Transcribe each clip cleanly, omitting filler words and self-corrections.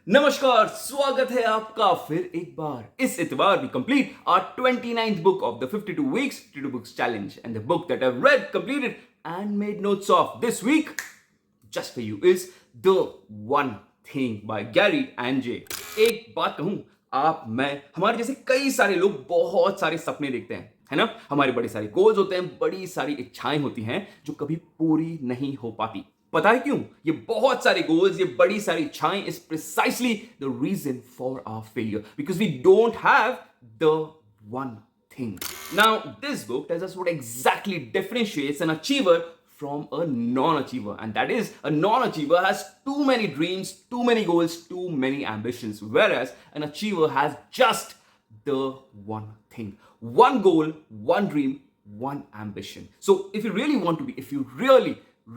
नमस्कार, स्वागत है आपका फिर एक बार इस इतवार we complete our 29th book of the 52 weeks 52 books challenge, and the book that I've read, completed and made notes of this week just for you is The One Thing by Gary Ange. एक बात कहूं, आप मैं हमारे जैसे कई सारे लोग बहुत सारे सपने देखते हैं, है ना। हमारे बड़े सारे गोल्स होते हैं, बड़ी सारी इच्छाएं होती हैं जो कभी पूरी नहीं हो पाती। पता है क्यों? ये बहुत सारे गोल्स, ये बड़ी सारी इच्छाएं is precisely the reason for our failure, because we don't have the one thing. Now, this book tells us what exactly differentiates an achiever from a non-achiever, and that is, a non-achiever has too many dreams, too many goals, too many ambitions, whereas an achiever has just the one thing, one goal, one dream, one ambition. So if you really want to be, if you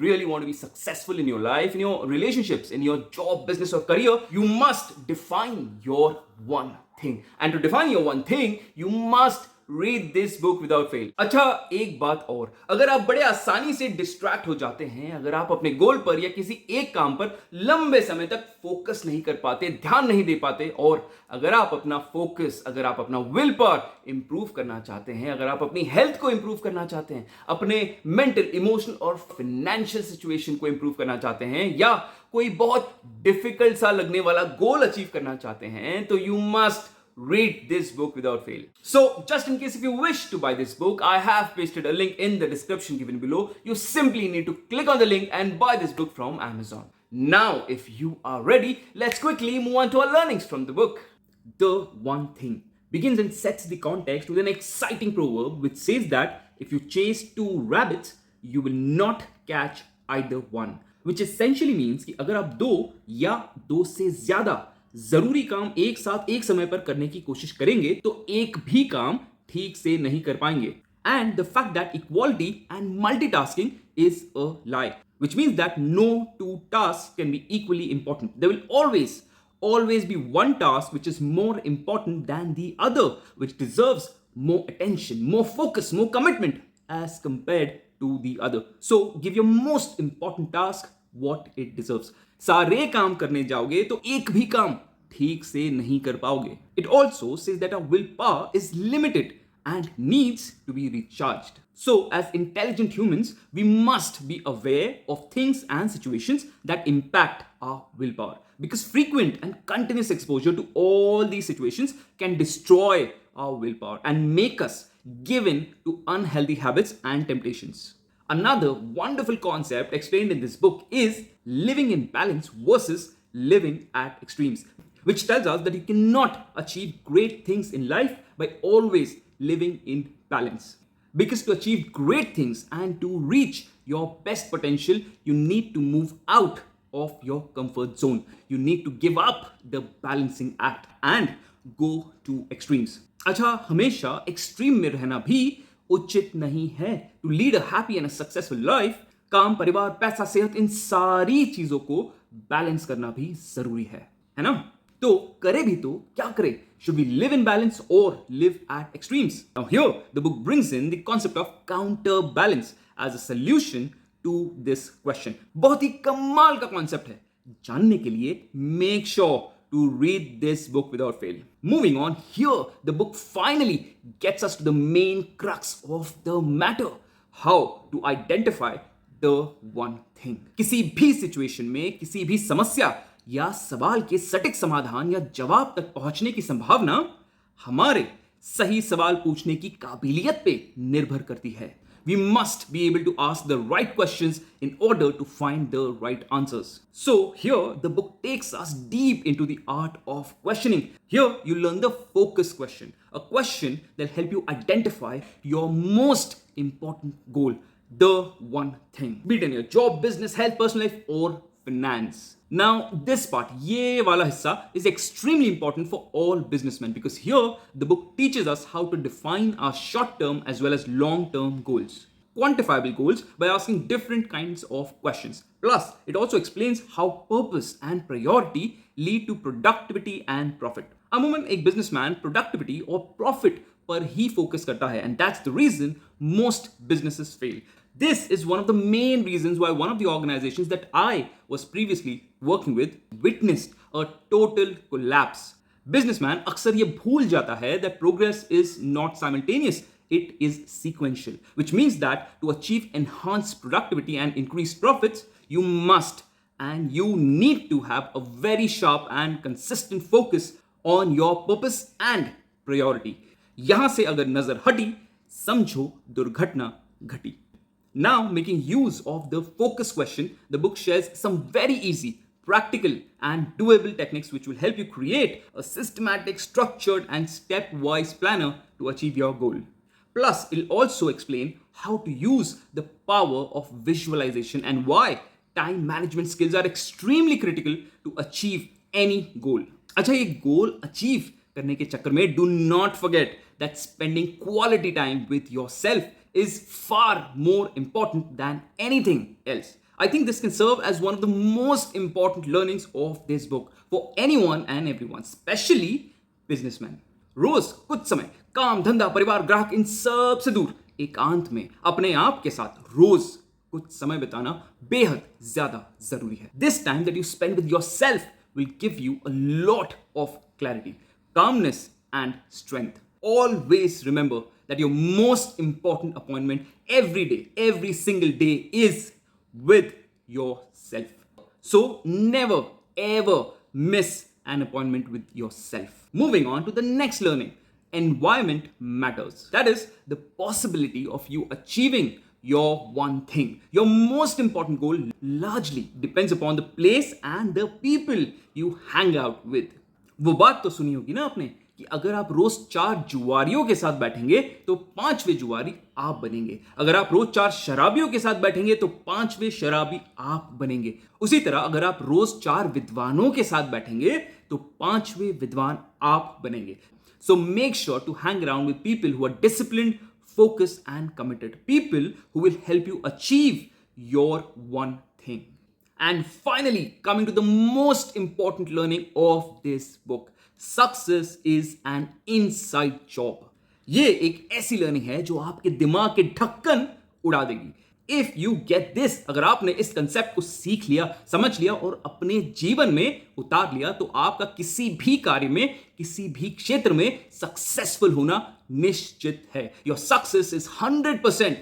really want to be successful in your life, in your relationships, in your job, business or career, you must define your one thing. And to define your one thing, you must read this book without fail. अच्छा, एक बात और, अगर आप बड़े आसानी से distract हो जाते हैं, अगर आप अपने गोल पर या किसी एक काम पर लंबे समय तक फोकस नहीं कर पाते, ध्यान नहीं दे पाते, और अगर आप अपना फोकस, अगर आप अपना विल पावर इंप्रूव करना चाहते हैं, अगर आप अपनी हेल्थ को इंप्रूव करना चाहते हैं, अपने मेंटल, इमोशनल और फाइनेंशियल सिचुएशन को इंप्रूव करना चाहते हैं, या कोई बहुत डिफिकल्ट सा लगने वाला गोल अचीव करना चाहते हैं, तो you must read this book without fail. So, just in case if you wish to buy this book, I have pasted a link in the description given below. You simply need to click on the link and buy this book from Amazon. Now, if you are ready, let's quickly move on to our learnings from the book. The One Thing begins and sets the context with an exciting proverb which says that if you chase two rabbits, you will not catch either one. Which essentially means कि अगर आप दो या दो से ज्यादा जरूरी काम एक साथ एक समय पर करने की कोशिश करेंगे तो एक भी काम ठीक से नहीं कर पाएंगे. And the fact that equality and multitasking is a lie, which means that no two tasks can be equally important. There will always be one task which is more important than the other, which deserves more attention, more focus, more commitment as compared to the other. So give your most important task what it deserves. सारे काम करने जाओगे तो एक भी काम ठीक से नहीं कर पाओगे. It also says that our willpower is limited and needs to be recharged. So, as intelligent humans, we must be aware of things and situations that impact our willpower. Because frequent and continuous exposure to all these situations can destroy our willpower and make us give in to unhealthy habits and temptations. Another wonderful concept explained in this book is living in balance versus living at extremes, which tells us that you cannot achieve great things in life by always living in balance. Because to achieve great things and to reach your best potential, you need to move out of your comfort zone. You need to give up the balancing act and go to extremes. अच्छा, हमेशा extreme में रहना भी उचित नहीं है. To lead a happy and successful life, काम, परिवार, पैसा, सेहत, इन सारी चीजों को बैलेंस करना भी जरूरी है ना. तो करे भी तो क्या करें? Should we live in balance और live at extremes? Now here the book brings in the concept of counterbalance as a solution to this question. बहुत ही कमाल का कॉन्सेप्ट है. जानने के लिए make sure to read this book without fail. Moving on, here the book finally gets us to the main crux of the matter. How to identify the one thing. किसी भी सिचुएशन में, किसी भी समस्या या सवाल के सटीक समाधान या जवाब तक पहुंचने की संभावना हमारे सही सवाल पूछने की काबिलियत पे निर्भर करती है. We must be able to ask the right questions in order to find the right answers. So here the book takes us deep into the art of questioning. Here you learn the focus question, a question that help you identify your most important goal, the one thing, be it in your job, business, health, personal life or finance. Now this part, ये वाला हिस्सा is extremely important for all businessmen, because here the book teaches us how to define our short-term as well as long-term goals, quantifiable goals, by asking different kinds of questions. Plus, it also explains how purpose and priority lead to productivity and profit. अमूमन एक businessman productivity और profit पर ही focus करता है, and that's the reason most businesses fail. This is one of the main reasons why one of the organizations that I was previously working with witnessed a total collapse. Businessman अक्सर ये भूल जाता है that progress is not simultaneous, it is sequential, which means that to achieve enhanced productivity and increased profits, you must and you need to have a very sharp and consistent focus on your purpose and priority. यहां से अगर नजर हटी, समझो दुर्घटना घटी. Now, making use of the focus question, the book shares some very easy, practical, and doable techniques which will help you create a systematic, structured, and stepwise planner to achieve your goal. Plus, it'll also explain how to use the power of visualization and why time management skills are extremely critical to achieve any goal. अच्छा, ये goal achieve करने के चक्कर में do not forget that spending quality time with yourself is far more important than anything else. I think this can serve as one of the most important learnings of this book for anyone and everyone, especially businessmen. रोज कुछ समय काम धंधा परिवार ग्राहक इन सब से दूर एकांत में अपने आप के साथ रोज कुछ समय बिताना बेहद ज्यादा जरूरी है. This time that you spend with yourself will give you a lot of clarity, calmness and strength. Always remember that your most important appointment every day, every single day is with yourself. So never ever miss an appointment with yourself. Moving on to the next learning. Environment matters. That is the possibility of you achieving your one thing. Your most important goal largely depends upon the place and the people you hang out with. वो बात तो सुनी होगी ना आपने कि अगर आप रोज 4 जुआरियों के साथ बैठेंगे तो 5वें जुआरी आप बनेंगे. अगर आप रोज 4 शराबियों के साथ बैठेंगे तो 5वें शराबी आप बनेंगे. उसी तरह अगर आप रोज 4 विद्वानों के साथ बैठेंगे तो 5वें विद्वान आप बनेंगे. So make sure to hang around with people who are disciplined, focused and committed. People who will help you achieve your one thing. And finally, coming to the most important learning of this book, success is an inside job. ये एक ऐसी learning है जो आपके दिमाग के ढक्कन उड़ा देगी. इफ यू गेट दिस, अगर आपने इस कंसेप्ट को सीख लिया, समझ लिया और अपने जीवन में उतार लिया तो आपका किसी भी कार्य में, किसी भी क्षेत्र में सक्सेसफुल होना निश्चित है. Your success is 100%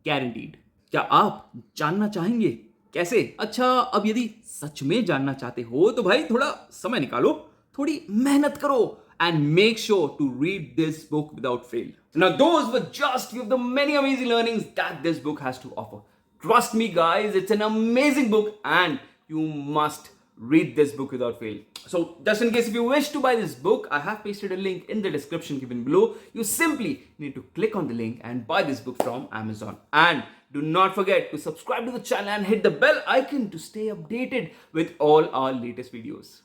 guaranteed. क्या आप जानना चाहेंगे कैसे? अच्छा, अब यदि सच में जानना चाहते हो तो भाई थोड़ा समय निकालो, थोड़ी मेहनत करो and make sure to read this book without fail. Now, those were just few of the many amazing learnings that this book has to offer. Trust me, guys, it's an amazing book and you must read this book without fail. So, just in case if you wish to buy this book, I have pasted a link in the description given below. You simply need to click on the link and buy this book from Amazon. And do not forget to subscribe to the channel and hit the bell icon to stay updated with all our latest videos.